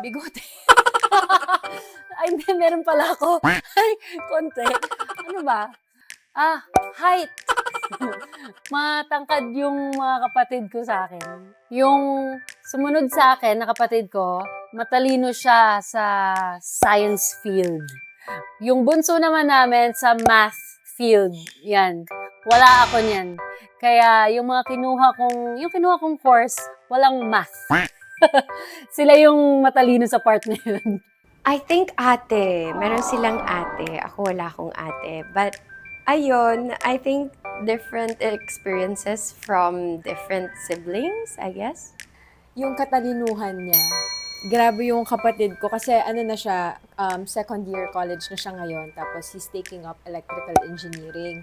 Bigote. Ay, hindi, meron pala ako. Ay, konti. Ano ba? Height. Matangkad yung mga kapatid ko sa akin. Yung sumunod sa akin na kapatid ko, matalino siya sa science field. Yung bunso naman namin sa math field. Yan. Wala ako niyan. Kaya yung kinuha kong course, walang math. Sila yung matalino sa part na yun. I think ate. Meron silang ate. Ako wala akong ate. But, ayun, I think different experiences from different siblings, I guess. Yung katalinuhan niya. Grabe yung kapatid ko kasi ano na siya, second year college na siya ngayon. Tapos he's taking up electrical engineering.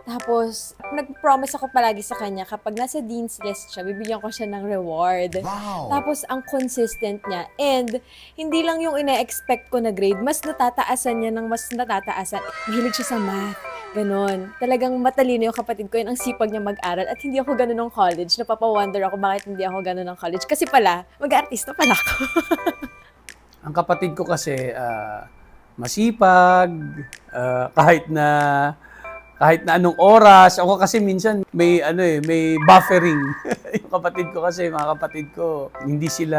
Tapos, nag-promise ako palagi sa kanya kapag nasa dean's list siya, bibigyan ko siya ng reward. Wow! Tapos, ang consistent niya. And, hindi lang yung ina-expect ko na grade, mas natataasan niya ng mas natataasan. Mahilig siya sa math. Ganon. Talagang matalino yung kapatid ko. Yun ang sipag niya mag-aral. At hindi ako ganon ng college. Napapa-wonder ako bakit hindi ako ganon ng college. Kasi pala, mag-artista pala ako. Ang kapatid ko kasi masipag, kahit na anong oras. Ako kasi minsan may buffering. Yung mga kapatid ko, hindi sila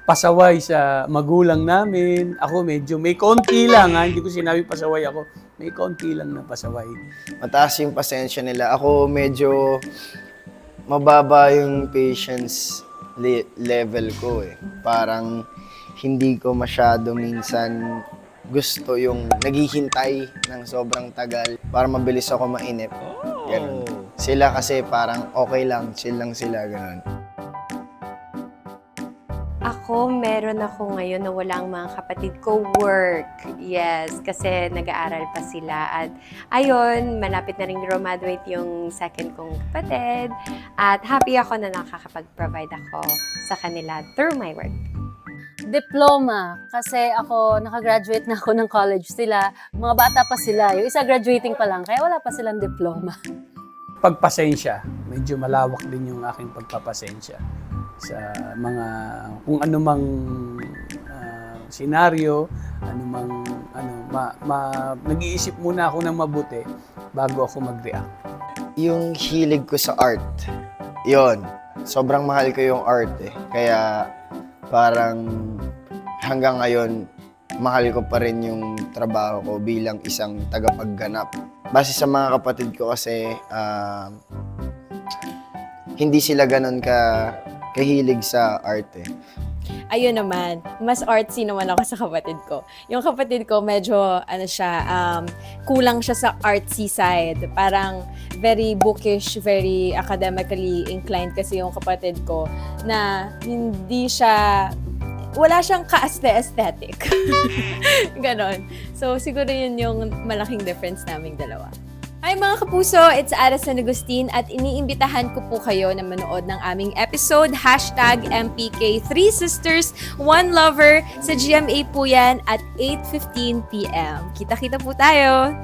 pasaway sa magulang namin. Ako medyo may konti lang, hindi ko sinabi pasaway ako. May konti lang na pasaway. Mataas yung pasensya nila. Ako medyo mababa yung patience level ko eh. Parang hindi ko masyado minsan gusto yung naghihintay ng sobrang tagal para mabilis ako mainip. Ganun. Sila kasi parang okay lang, chill lang sila, ganun. Ako, meron ako ngayon na walang mga kapatid ko work. Yes, kasi nag-aaral pa sila. At ayun, malapit na rin graduate yung second kong kapatid. At happy ako na nakakapag-provide ako sa kanila through my work. Diploma. Kasi ako, nakagraduate na ako ng college. Sila, mga bata pa sila. Yung isa graduating pa lang, kaya wala pa silang diploma. Pagpasensya, medyo malawak din yung aking pagpapasensya sa mga kung anumang senaryo, nag-iisip muna ako ng mabuti bago ako mag-react. Yung hilig ko sa art, yon. Sobrang mahal ko yung art eh. Kaya parang hanggang ngayon, mahal ko pa rin yung trabaho ko bilang isang tagapagganap. Base sa mga kapatid ko kasi, hindi sila ganun kahilig sa art eh. Ayun naman, mas artsy naman ako sa kapatid ko. Yung kapatid ko medyo, kulang siya sa artsy side. Parang very bookish, very academically inclined kasi yung kapatid ko na wala siyang ka-aesthetic. Ganon. So, siguro yun yung malaking difference naming dalawa. Hi mga kapuso, it's Ara San Agustin at iniimbitahan ko po kayo na manood ng aming episode, #MPK3Sisters, One Lover, sa GMA po yan at 8:15 p.m. Kita-kita po tayo!